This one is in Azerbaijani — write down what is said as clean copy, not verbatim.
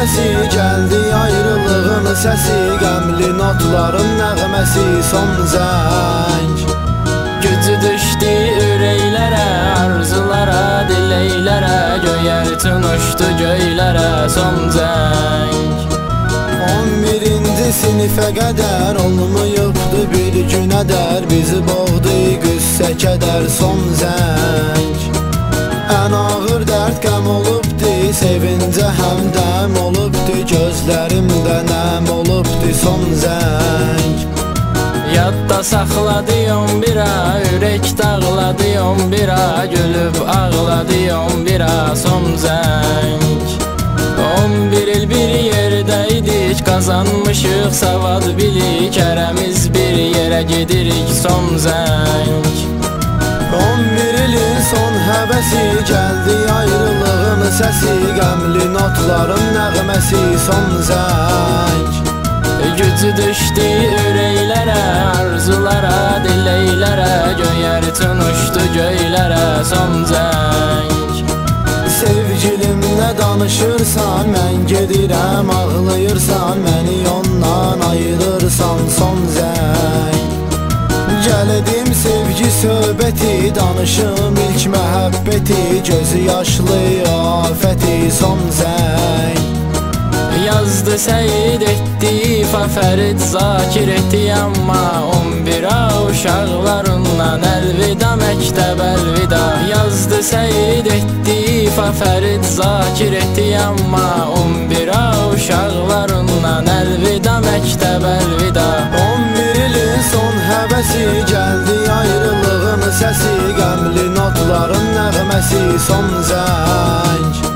həvəsi gəldi ayrılığın səsi, qəmli notların nəğməsi son zəng. Gücü düşdü ürəklərə, arzulara, diləklərə, göyərtün uçdu göylərə son zəng. 11-ci sinifə qədər olmayıbdı bir günədər, bizi boğdu qüssə kədər son zəng. Ən ağır dərd qəm olubdu, sevincə həmdəm olubdu, gözlərimdə nəm olubdu son zəng. Yadda saxladı 11-a, ürək dağladı 11-a, gülüb ağladı 11-a son zəng. 11 il bir yerdəydik, qazanmışıq savad bilik, hərəmiz bir yerə gedirik son zəng. 11 ilin son həvəsi gəldi ayrılığın səsi, qəmli notların nəğməsi son zəng. Gücü düşdü ürəklərə, arzulara, diləklərə, göyərtün uçdu göylərə son zəng. Sevgilimlə danışırsan, mən gedirəm, ağlayırsan, məni ondan ayırırsan son zəng. Gəldim sevgi söhbəti, danışım ilk məhəbbəti, gözü yaşlı afəti son zəng. Yazdı Səyid etdi, Fərid Zakir etdi, amma 11-a uşaqlarından əlvida, məktəb əlvida. Yazdı Səyid etdi, Fərid Zakir etdi, amma 11-a uşaqlarından əlvida, məktəb əlvida. 11 ilin son həvəsi gəldi ayrılığın səsi, qəmli notların nəğməsi son zəng.